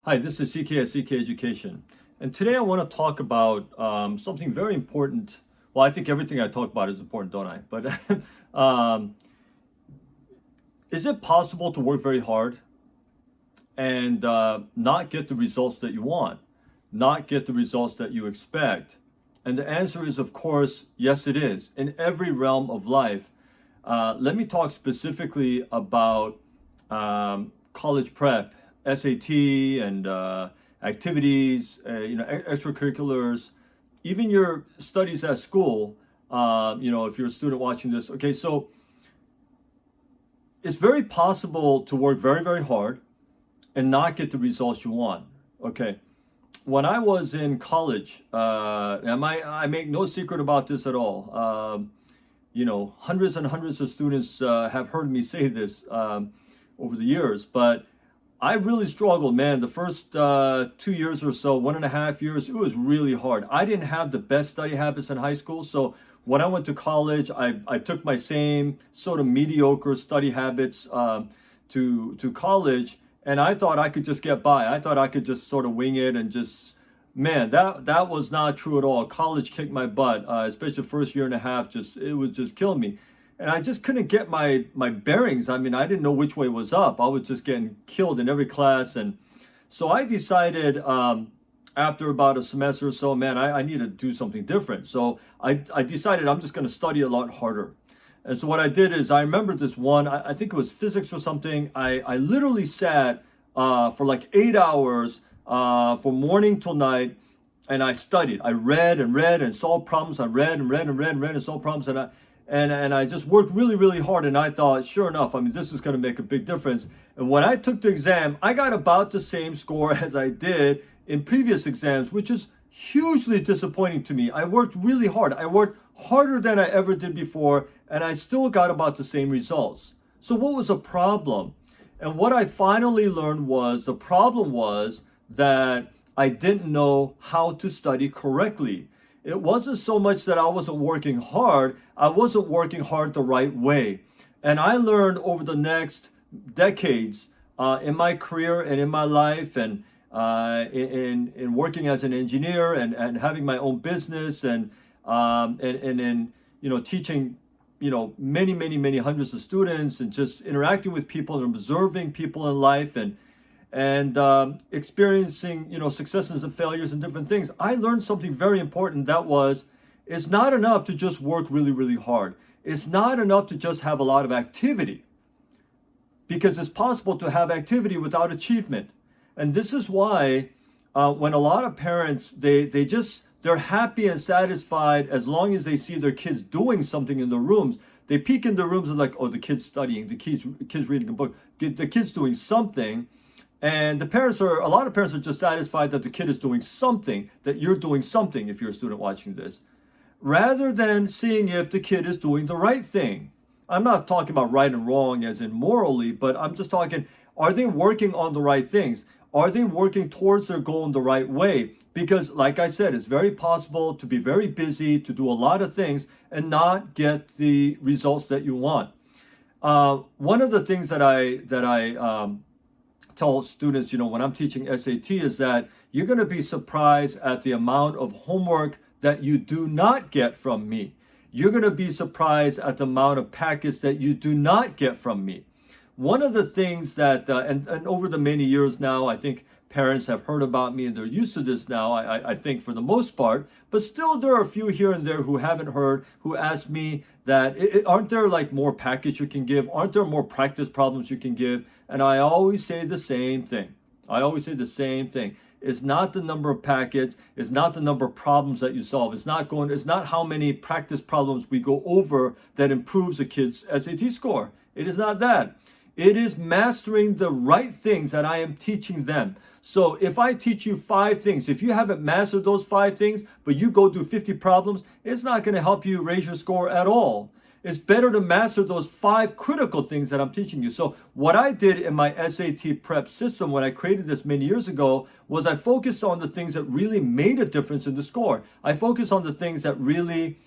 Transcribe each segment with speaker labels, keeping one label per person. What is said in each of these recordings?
Speaker 1: Hi, this is CK at CK Education. And today I want to talk about something very important. Well, I think everything I talk about is important, don't I? But um, is it possible to work very hard and not get the results that you want, not get the results that you expect? And the answer is, of course, yes, it is. In every realm of life. Let me talk specifically about college prep, SAT, and activities, extracurriculars, even your studies at school. If you're a student watching this, okay, so it's very possible to work very, very hard and not get the results you want. Okay, when I was in college, I make no secret about this at all. Hundreds and hundreds of students have heard me say this over the years, but I really struggled, man. The first 2 years or so, 1.5 years, it was really hard. I didn't have the best study habits in high school, so when I went to college, I took my same sort of mediocre study habits to college, and I thought I could just get by. I thought I could just sort of wing it and just, man, that was not true at all. College kicked my butt, especially the first year and a half. Just it was just killing me, and I just couldn't get my bearings. I mean, I didn't know which way was up. I was just getting killed in every class, and so I decided after about a semester or so, man, I need to do something different. So I decided I'm just going to study a lot harder. And so what I did is I remember this one. I think it was physics or something. I literally sat for like 8 hours from morning till night, and I studied. I read and read and solved problems. I read and read and read and read and solved problems, and I just worked really, really hard. And I thought, sure enough, I mean, this is going to make a big difference. And when I took the exam, I got about the same score as I did in previous exams, which is hugely disappointing to me. I worked really hard. I worked harder than I ever did before, and I still got about the same results. So what was the problem? And what I finally learned was the problem was that I didn't know how to study correctly. It wasn't so much that I wasn't working hard, I wasn't working hard the right way. And I learned over the next decades in my career and in my life, and in working as an engineer, and having my own business, and teaching many, many, many hundreds of students, and just interacting with people and observing people in life, and experiencing successes and failures and different things. I learned something very important. That was, it's not enough to just work really, really hard. It's not enough to just have a lot of activity, because it's possible to have activity without achievement. And this is why when a lot of parents, they're happy and satisfied as long as they see their kids doing something in the rooms. They peek in the rooms and like, oh, the kid's studying, the kid's reading a book, the kid's doing something. And a lot of parents are just satisfied that the kid is doing something, that you're doing something if you're a student watching this, rather than seeing if the kid is doing the right thing. I'm not talking about right and wrong as in morally, but I'm just talking, are they working on the right things? Are they working towards their goal in the right way? Because like I said, it's very possible to be very busy, to do a lot of things and not get the results that you want. One of the things that I tell students, when I'm teaching SAT, is that you're going to be surprised at the amount of homework that you do not get from me. You're going to be surprised at the amount of packets that you do not get from me. One of the things that, and over the many years now, I think parents have heard about me and they're used to this now, I think for the most part, but still there are a few here and there who haven't heard, who ask me that, aren't there like more packets you can give? Aren't there more practice problems you can give? And I always say the same thing. It's not the number of packets. It's not the number of problems that you solve. It's not how many practice problems we go over that improves a kid's SAT score. It is not that. It is mastering the right things that I am teaching them. So if I teach you 5 things, if you haven't mastered those 5 things, but you go do 50 problems, it's not going to help you raise your score at all. It's better to master those 5 critical things that I'm teaching you. So what I did in my SAT prep system when I created this many years ago was I focused on the things that really made a difference in the score. I focused on the things that really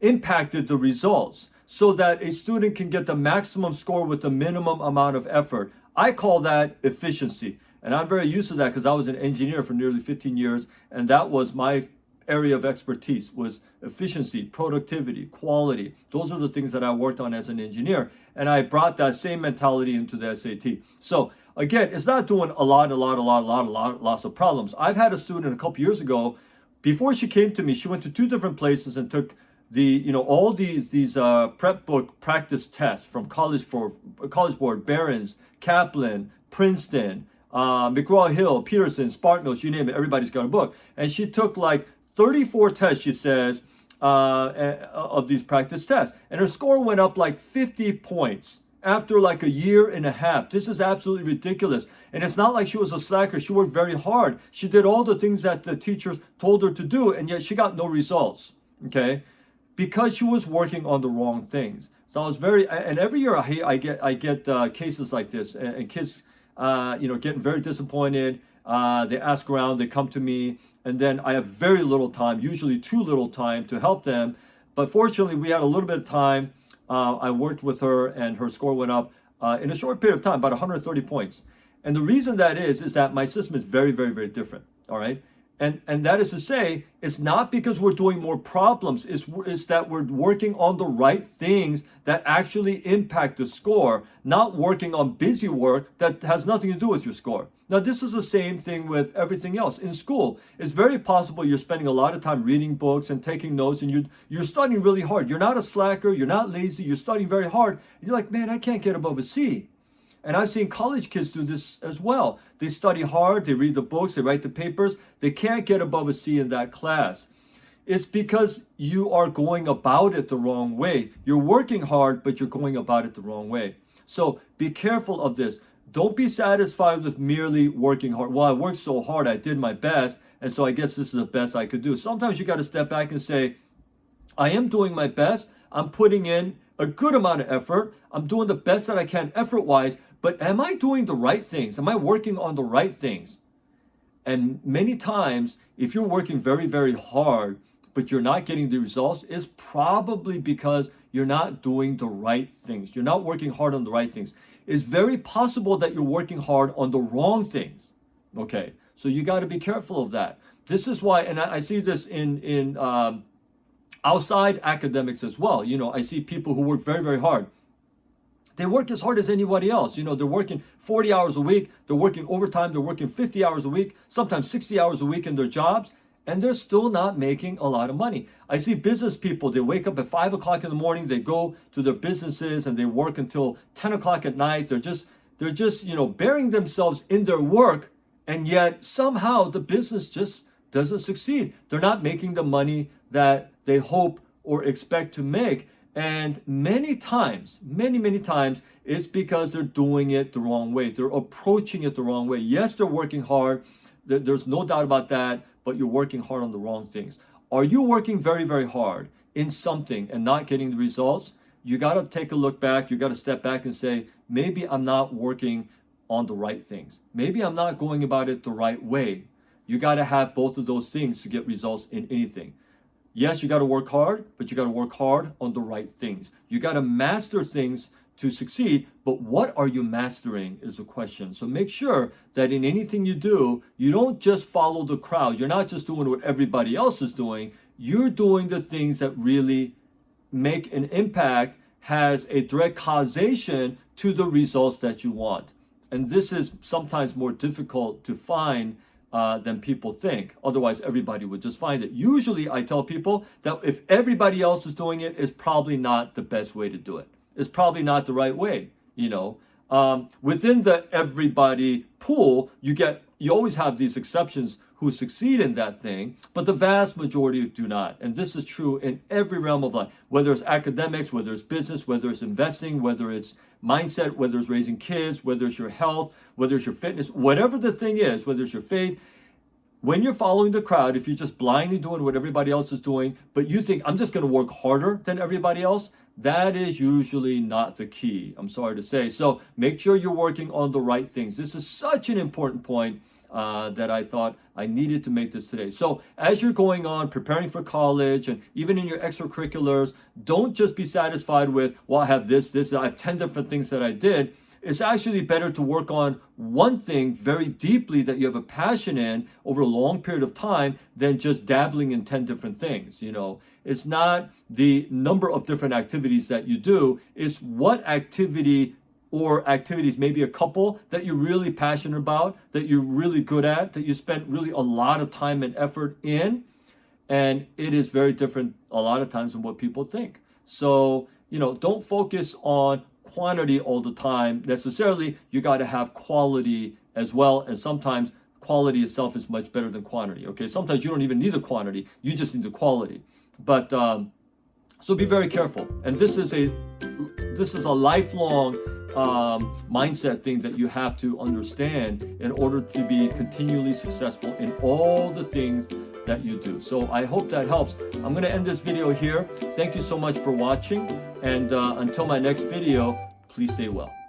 Speaker 1: impacted the results, so that a student can get the maximum score with the minimum amount of effort. I call that efficiency. And I'm very used to that because I was an engineer for nearly 15 years, and that was my area of expertise, was efficiency, productivity, quality. Those are the things that I worked on as an engineer, and I brought that same mentality into the SAT. So again, it's not doing lots of problems. I've had a student a couple years ago, before she came to me, she went to 2 different places and took all these prep book practice tests from College Board, Barron's, Kaplan, Princeton, McGraw-Hill, Peterson, Spartnos, you name it, everybody's got a book. And she took like 34 tests, she says, of these practice tests. And her score went up like 50 points after like a year and a half. This is absolutely ridiculous. And it's not like she was a slacker. She worked very hard. She did all the things that the teachers told her to do, and yet she got no results, okay? Because she was working on the wrong things. So I was and every year I get cases like this, and kids, getting very disappointed. They ask around, they come to me, and then I have very little time, usually too little time to help them. But fortunately, we had a little bit of time. I worked with her, and her score went up in a short period of time, about 130 points. And the reason that is that my system is very, very, very different. All right. And that is to say, it's not because we're doing more problems. It's that we're working on the right things that actually impact the score, not working on busy work that has nothing to do with your score. Now, this is the same thing with everything else. In school, it's very possible you're spending a lot of time reading books and taking notes, and you're studying really hard. You're not a slacker. You're not lazy. You're studying very hard. You're like, man, I can't get above a C. And I've seen college kids do this as well. They study hard, they read the books, they write the papers. They can't get above a C in that class. It's because you are going about it the wrong way. You're working hard, but you're going about it the wrong way. So be careful of this. Don't be satisfied with merely working hard. Well, I worked so hard, I did my best, and so I guess this is the best I could do. Sometimes you got to step back and say, I am doing my best. I'm putting in a good amount of effort. I'm doing the best that I can effort-wise. But am I doing the right things? Am I working on the right things? And many times, if you're working very, very hard, but you're not getting the results, it's probably because you're not doing the right things. You're not working hard on the right things. It's very possible that you're working hard on the wrong things. Okay, so you got to be careful of that. This is why, and I see this in outside academics as well. I see people who work very, very hard. They work as hard as anybody else. They're working 40 hours a week. They're working overtime. They're working 50 hours a week, sometimes 60 hours a week in their jobs, and they're still not making a lot of money. I see business people, they wake up at 5 o'clock in the morning, they go to their businesses and they work until 10 o'clock at night. They're just burying themselves in their work, and yet somehow the business just doesn't succeed. They're not making the money that they hope or expect to make. And many times, many times, it's because they're doing it the wrong way. They're approaching it the wrong way. Yes, they're working hard. There's no doubt about that, but you're working hard on the wrong things. Are you working very, very hard in something and not getting the results? You got to take a look back. You got to step back and say, maybe I'm not working on the right things. Maybe I'm not going about it the right way. You got to have both of those things to get results in anything. Yes, you got to work hard, but you got to work hard on the right things. You got to master things to succeed, but what are you mastering is the question. So make sure that in anything you do, you don't just follow the crowd. You're not just doing what everybody else is doing. You're doing the things that really make an impact, has a direct causation to the results that you want. And this is sometimes more difficult to find than people think. Otherwise, everybody would just find it. Usually, I tell people that if everybody else is doing it, it's probably not the best way to do it. It's probably not the right way. Within the everybody pool, you always have these exceptions who succeed in that thing, but the vast majority do not. And this is true in every realm of life, whether it's academics, whether it's business, whether it's investing, whether it's mindset, whether it's raising kids, whether it's your health, whether it's your fitness, whatever the thing is, whether it's your faith. When you're following the crowd, if you're just blindly doing what everybody else is doing, but you think, I'm just going to work harder than everybody else, that is usually not the key, I'm sorry to say. So make sure you're working on the right things. This is such an important point that I thought I needed to make this today. So as you're going on, preparing for college, and even in your extracurriculars, don't just be satisfied with, well, I have this, I have 10 different things that I did. it's actually better to work on one thing very deeply that you have a passion in over a long period of time than just dabbling in 10 different things. It's not the number of different activities that you do, it's what activity or activities, maybe a couple that you're really passionate about, that you're really good at, that you spent really a lot of time and effort in. And it is very different a lot of times than what people think. So, don't focus on quantity all the time necessarily. You got to have quality as well. And sometimes quality itself is much better than quantity. Okay, sometimes you don't even need the quantity, you just need the quality. But so be very careful. And this is a lifelong mindset thing that you have to understand in order to be continually successful in all the things that you do. So I hope that helps. I'm going to end this video here. Thank you so much for watching. And until my next video, please stay well.